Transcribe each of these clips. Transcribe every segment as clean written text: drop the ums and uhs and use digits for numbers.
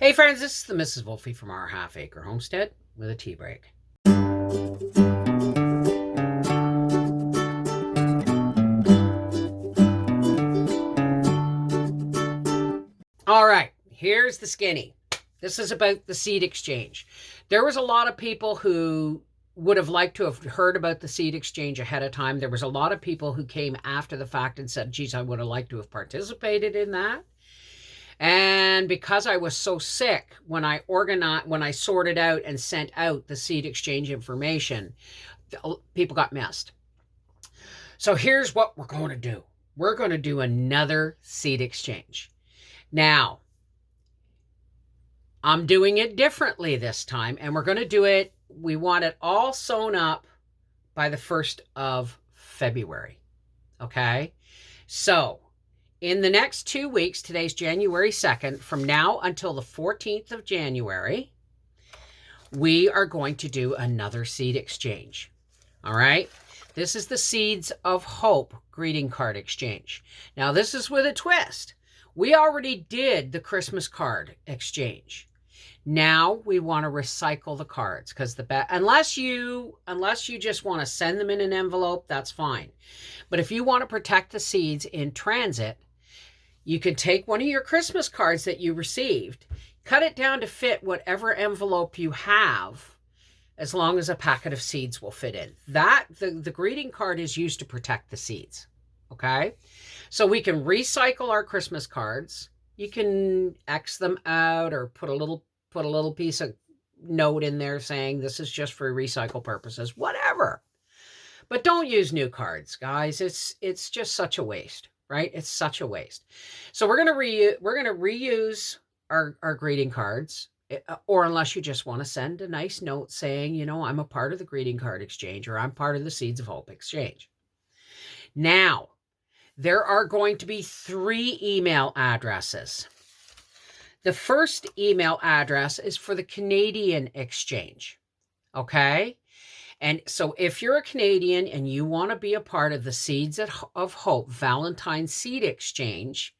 Hey friends, this is the Mrs. Wolfie from our Half Acre Homestead with a tea break. All right, here's the skinny. This is about the seed exchange. There was a lot of people who would have liked to have heard about the seed exchange ahead of time. There was a lot of people who came after the fact and said, geez, I would have liked to have participated in that. And because I was so sick when I sorted out and sent out the seed exchange information, people got missed. So here's what we're going to do. We're going to do another seed exchange. Now, I'm doing it differently this time, and we're going to do it. We want it all sewn up by the 1st of February. Okay? So, in the next 2 weeks, today's January 2nd, from now until the 14th of January, we are going to do another seed exchange. All right? This is the Seeds of Hope greeting card exchange. Now, this is with a twist. We already did the Christmas card exchange. Now we want to recycle the cards because unless you just want to send them in an envelope, that's fine. But if you want to protect the seeds in transit, you can take one of your Christmas cards that you received, cut it down to fit whatever envelope you have, as long as a packet of seeds will fit in. The greeting card is used to protect the seeds. Okay? So we can recycle our Christmas cards. You can X them out or put a little piece of note in there saying this is just for recycle purposes, whatever. But don't use new cards, guys. It's just such a waste, right? It's such a waste. So we're gonna reuse our greeting cards, or unless you just want to send a nice note saying, I'm a part of the greeting card exchange, or I'm part of the Seeds of Hope exchange. Now, there are going to be 3 email addresses. The first email address is for the Canadian exchange, okay? And so if you're a Canadian and you want to be a part of the Seeds of Hope Valentine's Seed Exchange,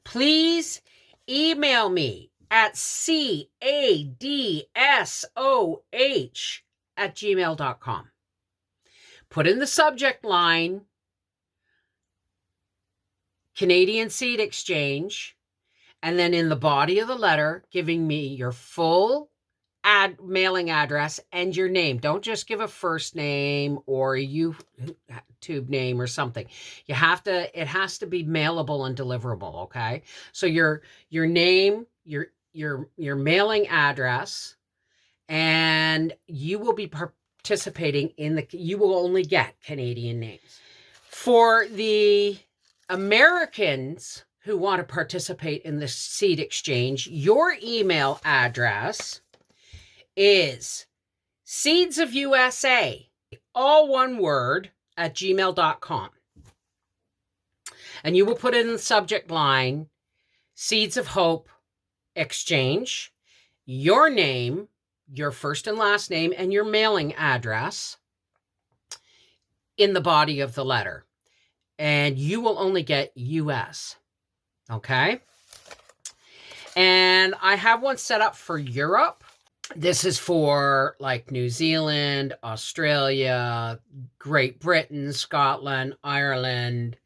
please email me at cadsoh@gmail.com. Put in the subject line Canadian Seed Exchange, and then in the body of the letter, giving me your full mailing address and your name. Don't just give a first name or a YouTube name or something. It has to be mailable and deliverable, okay? So your name, your mailing address, and you will be participating you will only get Canadian names. For the Americans who want to participate in the seed exchange, your email address is seedsofUSA, all one word, @gmail.com. And you will put in the subject line, Seeds of Hope Exchange, your name, your first and last name, and your mailing address in the body of the letter. And you will only get US. Okay? And I have one set up for Europe. This is for like New Zealand, Australia, Great Britain, Scotland, Ireland,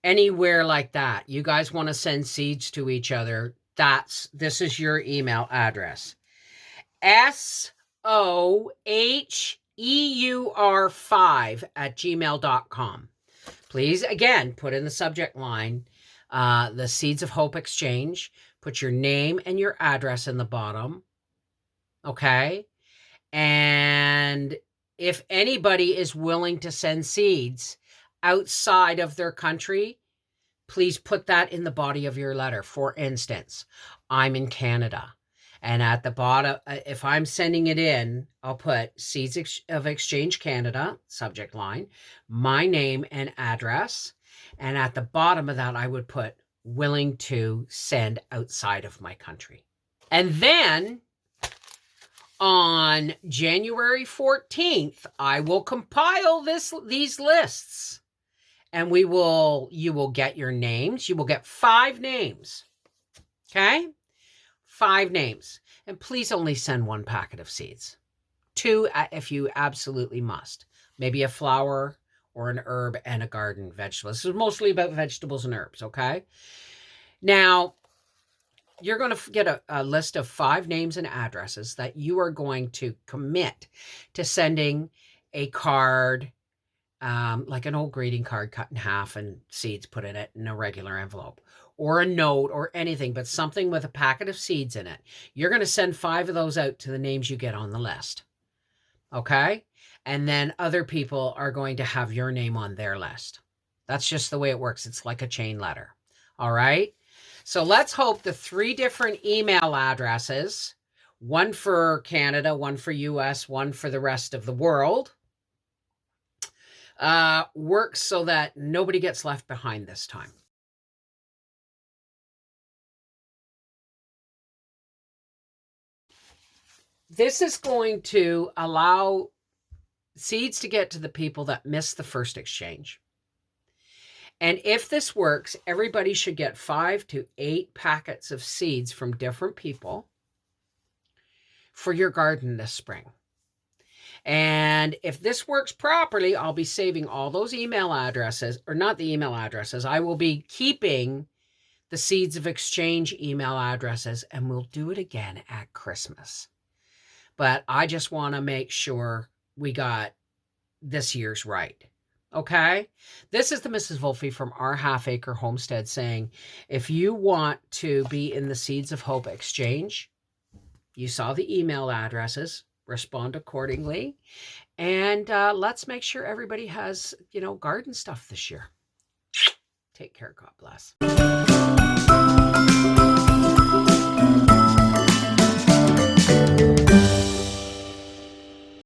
anywhere like that. You guys want to send seeds to each other. This is your email address. SOHEUR5@gmail.com. Please, again, put in the subject line, the Seeds of Hope Exchange. Put your name and your address in the bottom. Okay? And if anybody is willing to send seeds outside of their country, please put that in the body of your letter. For instance, I'm in Canada. And at the bottom, if I'm sending it in, I'll put Seeds of Exchange Canada, subject line, my name and address. And at the bottom of that, I would put willing to send outside of my country. And then on January 14th, I will compile these lists. And you will get your names. You will get 5 names. Okay? 5 names. And please only send 1 packet of seeds. 2 if you absolutely must. Maybe a flower or an herb and a garden vegetable. This is mostly about vegetables and herbs, okay? Now, you're going to get a list of 5 names and addresses that you are going to commit to sending a card, like an old greeting card cut in half and seeds put in it in a regular envelope, or a note or anything, but something with a packet of seeds in it. You're going to send 5 of those out to the names you get on the list. Okay? And then other people are going to have your name on their list. That's just the way it works. It's like a chain letter. All right? So let's hope the 3 different email addresses, one for Canada, one for US, one for the rest of the world, works so that nobody gets left behind this time. This is going to allow seeds to get to the people that missed the first exchange. And if this works, everybody should get 5 to 8 packets of seeds from different people for your garden this spring. And if this works properly, I'll be saving all those email addresses, or not the email addresses. I will be keeping the Seeds of Exchange email addresses, and we'll do it again at Christmas. But I just want to make sure we got this year's right. Okay? This is the Mrs. Wolfe from Our Half Acre Homestead saying, if you want to be in the Seeds of Hope Exchange, you saw the email addresses, respond accordingly, and let's make sure everybody has, garden stuff this year. Take care. God bless.